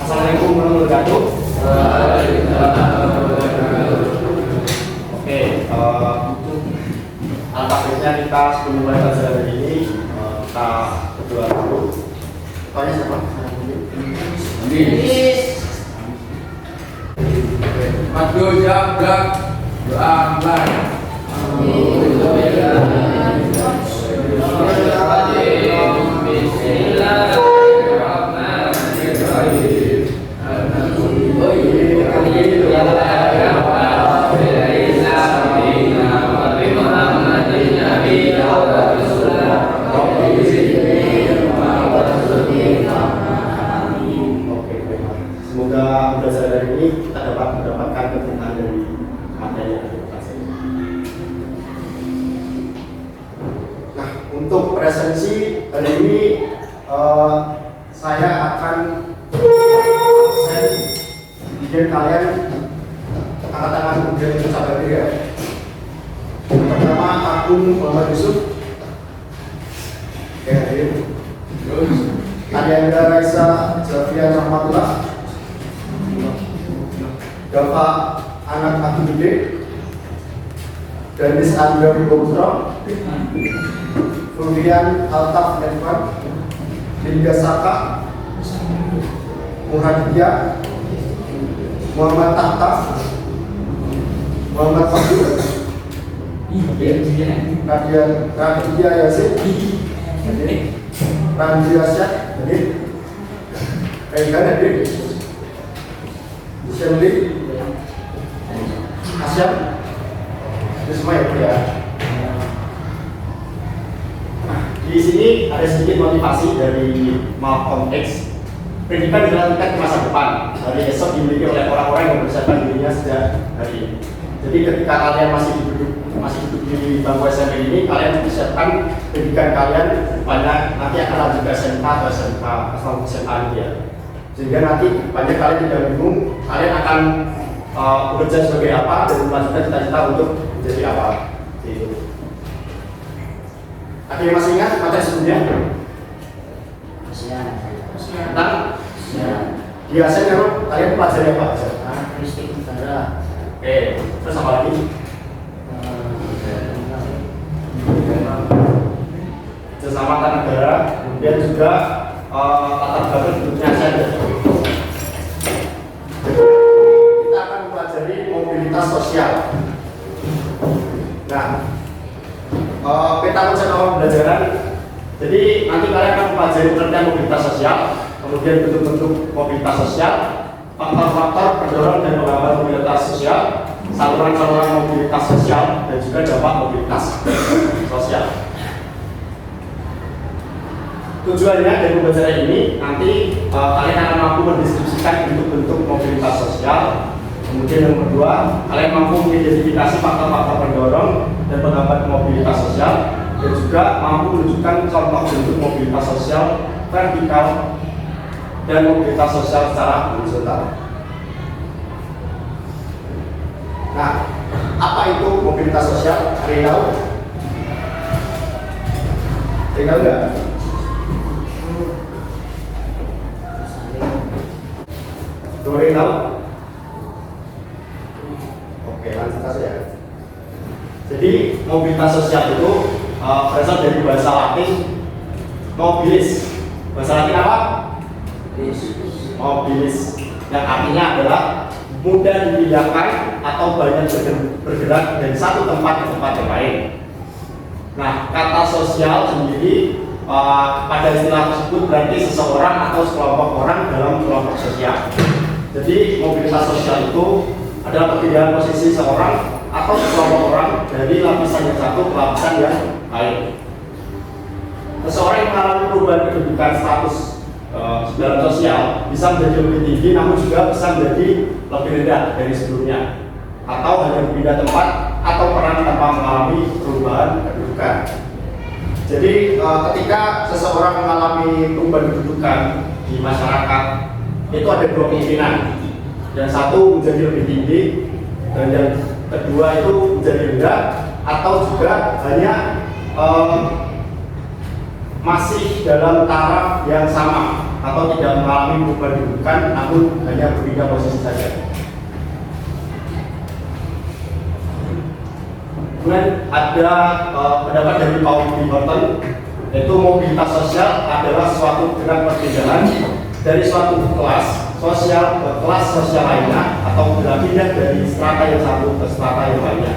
Assalamualaikum warahmatullahi wabarakatuh. Oke, alangkah baiknya kita sebelum mulai pelajaran hari ini kita berdoa dulu. Tanya siapa? Madu jabrak doa baik. Semoga belajar dari ini kita dapat mendapatkan keberkahan dari materi yang kita pelajari. Nah, untuk presensi hari ini saya akan bikin kalian angkat tangan kemudian ucapkan diri ya. Pertama, Agung Muhammad Yusuf. Oke, hadir. Arianda Raisa Jafian Rahmatullah. Dava Anak Aku Gede. Danis Andra Wibowo. Fulian Altaf Network. Linda Saka. Muhadiyah. Muhammad Tahta. Muhammad Fadil. Nadia Yasin. Randy Asyad. Eka Nadir. Shirley Asyam. Itu semua ya. Nah, di sini ada sedikit motivasi dari Malcolm X. Pendidikan dilanjutkan ke masa depan. Hari esok dimiliki oleh orang-orang yang mempersiapkan dirinya sejak hari ini. Jadi ketika kalian masih duduk di bangku SMP ini, kalian mempersiapkan pendidikan kalian banyak nanti akan lanjut ke SMK atau SMK atau SMA ya. Sehingga nanti banyak kalian tidak bingung, kalian akan bekerja sebagai apa dan melanjutkan cita-cita untuk menjadi apa. Gitu. Ada yang masih ingat materi sebelumnya? Tentang di ASEAN kalian pelajari apa aja? Karakteristik negara. Oke, terus apa lagi? Keselamatan negara, kemudian juga tata belakang hidupnya saja. Kita akan mempelajari mobilitas sosial. Nah, peta konsep awal pembelajaran. Jadi nanti kalian akan mempelajari pengertian mobilitas sosial, kemudian bentuk-bentuk mobilitas sosial, faktor-faktor pendorong dan penghambat mobilitas sosial, saluran-saluran mobilitas sosial, dan juga dampak mobilitas sosial. Tujuannya dari pembelajaran ini nanti kalian akan mampu mendeskripsikan bentuk-bentuk mobilitas sosial. Kemudian yang kedua, kalian mampu mengidentifikasi faktor-faktor pendorong dan penghambat mobilitas sosial, dan juga mampu menunjukkan contoh bentuk mobilitas sosial vertikal dan mobilitas sosial secara horizontal. Nah, apa itu mobilitas sosial? Ada yang tahu? Ada yang tahu nggak? Ada yang tahu? Oke, lanjut saja ya. Jadi mobilitas sosial itu berasal dari bahasa Latin mobilis. Bahasa Latin apa? Mobilis, yang artinya adalah mudah dipindahkan atau banyak bergerak dari satu tempat ke tempat yang lain. Nah, kata sosial sendiri pada istilah tersebut berarti seseorang atau sekelompok orang dalam kelompok sosial. Jadi mobilitas sosial itu adalah perpindahan posisi seorang atau sekelompok orang dari lapisan yang satu ke lapisan yang lain. Seseorang yang mengalami perubahan kedudukan status dalam sosial bisa menjadi lebih tinggi, namun juga bisa menjadi lebih rendah dari sebelumnya, atau hanya berpindah tempat atau peran tanpa mengalami perubahan kedudukan. Jadi ketika seseorang mengalami perubahan kedudukan di masyarakat, itu ada dua kemungkinan. Yang satu menjadi lebih tinggi, dan yang kedua itu menjadi rendah, atau juga hanya masih dalam taraf yang sama atau tidak mengalami perubahan kedudukan, namun hanya berpindah posisi saja. Kemudian ada pendapat dari Paul B. Horton, yaitu mobilitas sosial adalah suatu gerak perpindahan dari suatu kelas sosial ke kelas sosial lainnya atau gerak pindah dari strata yang satu ke strata yang lainnya.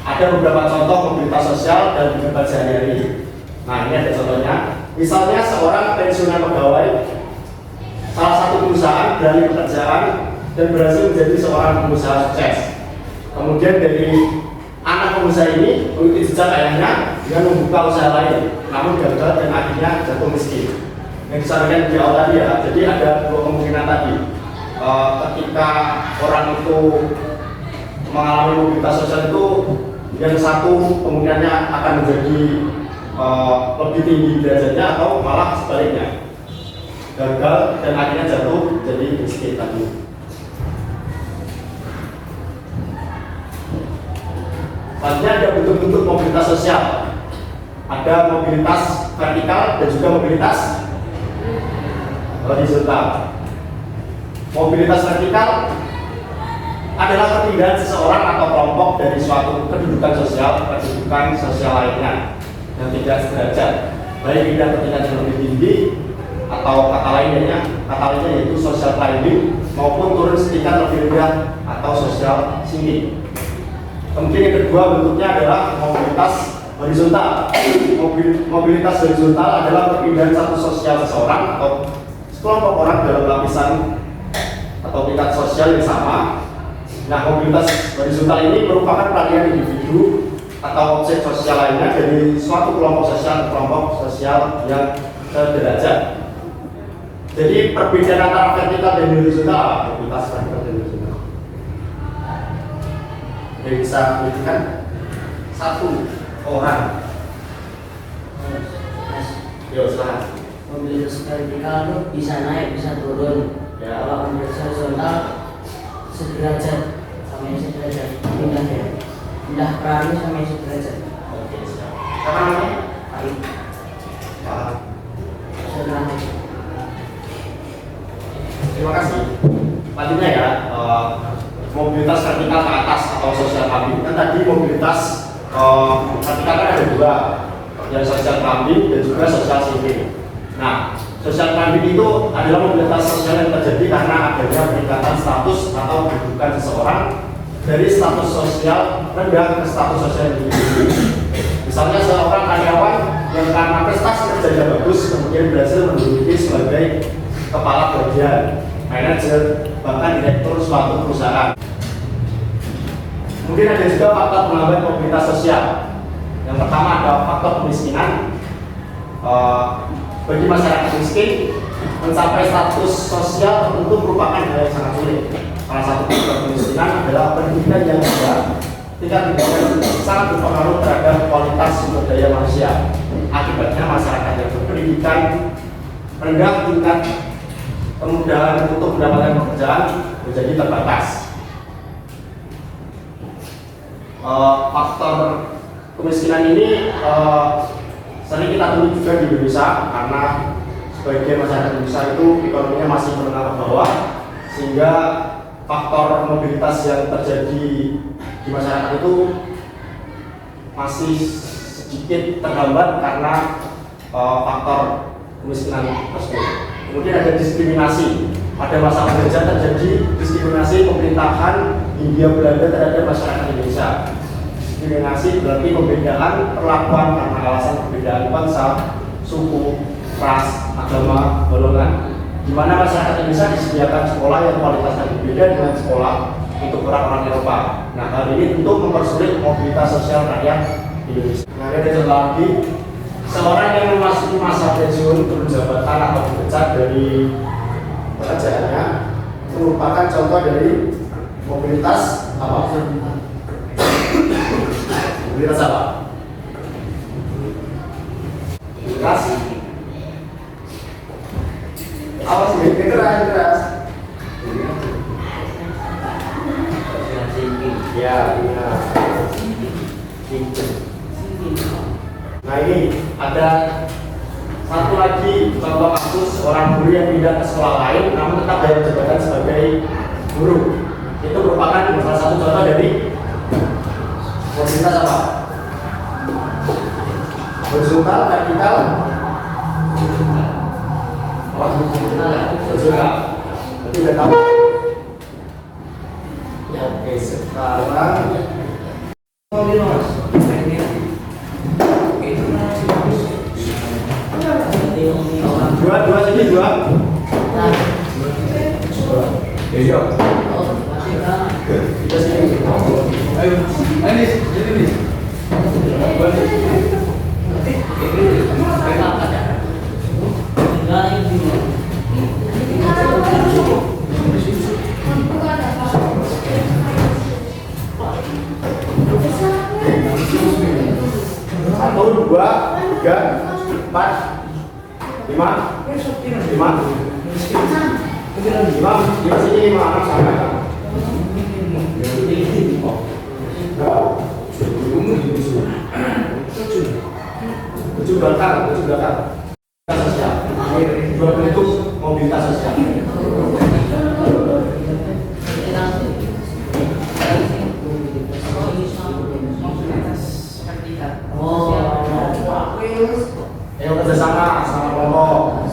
Ada beberapa contoh mobilitas sosial dan kehidupan sehari-hari. Nah, ini ada contohnya. Misalnya seorang pensiunan pegawai salah satu perusahaan beralih pekerjaan dan berhasil menjadi seorang pengusaha sukses. Kemudian dari anak pengusaha ini mengikuti jejak ayahnya dengan membuka usaha lain, namun gagal dan akhirnya jatuh miskin. Yang disampaikan di awal tadi ya, jadi ada dua kemungkinan tadi. Ketika orang itu mengalami mobilitas sosial itu, yang satu kemungkinannya akan menjadi lebih tinggi derajatnya atau malah sebaliknya, gagal dan akhirnya jatuh jadi miskin tadi. Selanjutnya ada bentuk-bentuk mobilitas sosial. Ada mobilitas vertikal dan juga mobilitas horizontal. Mobilitas vertikal adalah perpindahan seseorang atau kelompok dari suatu kedudukan sosial ke kedudukan sosial lainnya yang tidak sederajat, baik pindah ke tingkat yang lebih tinggi atau kata lainnya yaitu social climbing, maupun turun setingkat lebih rendah atau social sinking. Kemudian yang kedua bentuknya adalah mobilitas horizontal. Mobilitas horizontal adalah perpindahan satu sosial seseorang atau sekelompok orang dalam lapisan atau tingkat sosial yang sama. Nah, mobilitas horizontal ini merupakan peralihan individu atau objek sosial lainnya dari suatu kelompok sosial ke kelompok sosial yang sederajat. Jadi perbedaan antara vertikal dan horizontal apa? Mobilitas vertikal dan horizontal. Jadi bisa menunjukkan satu orang. Yo, silakan. Mobilitas vertikal itu bisa naik, bisa turun. Ya. Kalau mobilitas horizontal sederajat sama yang sederajat, pindah ya. Pindah perahu sama yang sederajat. Oke, siap. Siapa namanya? Baik. Pak. Sudah. Terima kasih. Selanjutnya ya, mobilitas vertikal ke atas atau social climbing. Kan tadi mobilitas vertikal kan ada dua, yang social climbing dan juga social sinking. Nah, social climbing itu adalah mobilitas sosial yang terjadi karena adanya peningkatan status atau kedudukan seseorang dari status sosial rendah ke status sosial yang tinggi. Misalnya seorang karyawan yang karena prestasi kerjanya bagus kemudian berhasil menduduki sebagai kepala bagian, manajer, bahkan direktur suatu perusahaan. Kemudian ada juga faktor penambah mobilitas sosial. Yang pertama ada faktor kemiskinan. Bagi masyarakat miskin, mencapai status sosial tertentu merupakan hal yang sangat sulit. Salah satu faktor kemiskinan adalah pendidikan yang rendah. Tingkat pendidikan sangat berpengaruh terhadap kualitas sumber daya manusia. Akibatnya masyarakat yang berpendidikan rendah, tingkat kemudahan untuk mendapatkan pekerjaan menjadi terbatas. Faktor kemiskinan ini sering kita temui juga di Indonesia karena sebagian masyarakat Indonesia itu ekonominya masih menengah ke bawah, sehingga faktor mobilitas yang terjadi di masyarakat itu masih sedikit terhambat karena faktor kemiskinan tersebut. Kemudian ada diskriminasi. Pada masa penjajah terjadi diskriminasi pemerintahan Hindia Belanda terhadap masyarakat Indonesia. Diskriminasi berarti pembedaan perlakuan karena alasan perbedaan bangsa, suku, ras, agama, golongan. Di mana masyarakat Indonesia disediakan sekolah yang kualitasnya berbeda dengan sekolah untuk orang-orang Eropa. Nah, hal ini tentu mempersulit mobilitas sosial rakyat Indonesia. Nah, ada contoh lagi, seorang yang memasuki masa pensiun turun jabatan atau dipecat dari pekerjaannya merupakan contoh dari mobilitas apa? Mobilitas apa? Mobilitas apa sih? Keras. Ya, iya. Nah, ini ada satu lagi contoh kasus orang guru yang pindah ke sekolah lain namun tetap dalam jabatan sebagai guru. Itu merupakan salah satu contoh dari mobilitas apa? Horizontal, vertikal, horizontal. Berarti udah tahu. Ya, oke, sekarang dua sini dua. Iya. Kita sini. Ayo, ini. Satu, dua, tiga, empat, lima, lima, lima sini lima anak sama. Tujuh belakang. Sosial. Dua bentuk mobilitas sosial. Ayo kerjasama sama kelompok.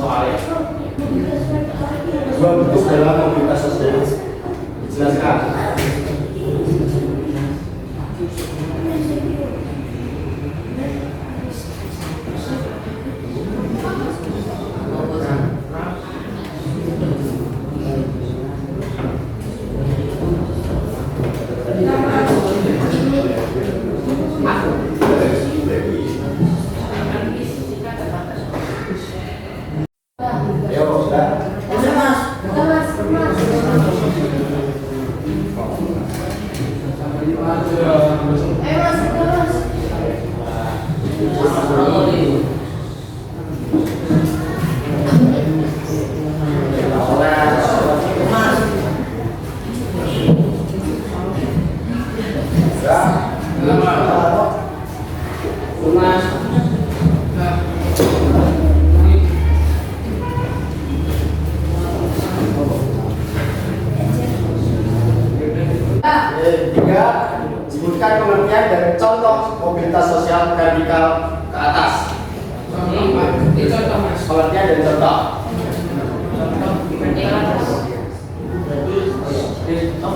Soalnya dua bentuk dalam mobilitas sosial. Jelaskan. Ayo, sudah. Tiga, sebutkan pengertian dan contoh mobilitas sosial vertikal ke atas. Pengertian dan contoh.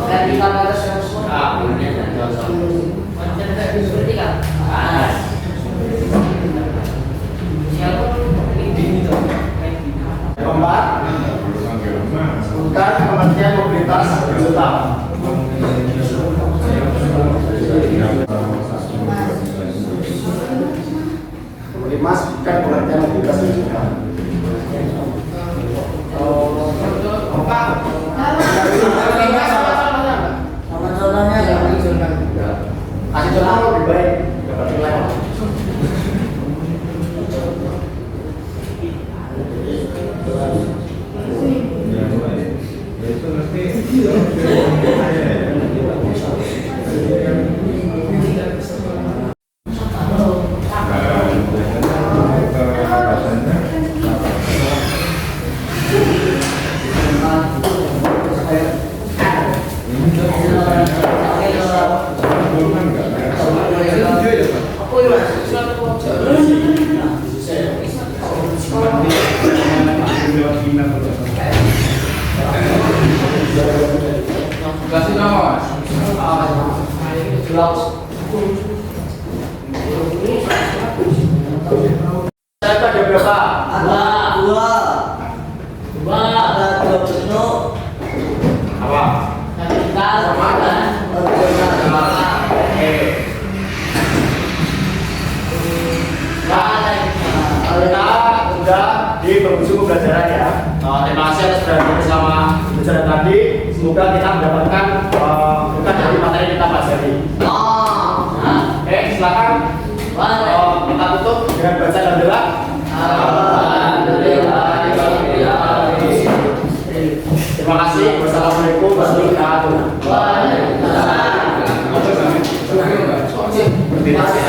Vertikal ke atas semua. Pengertian dan contoh. Vertikal ke atas. Keempat, sebutkan pengertian mobilitas horizontal. Kelima, sebutkan pengertian mobilitas horizontal. Sama contohnya ya. Kasih contoh lebih baik, dapat nilai. Kasih nama. Saya ada berapa? Dua. Ada dua bentuk. Apa? Vertikal sama dan horizontal. Kita sudah di penghujung pembelajaran ya. Terima kasih atas perhatian bersama pembelajaran tadi. Semoga kita mendapatkan berkah dari materi yang kita pelajari. Oke, silakan. Kita tutup dengan baca alhamdulillah. Terima kasih. Wassalamualaikum warahmatullahi wabarakatuh. Mas.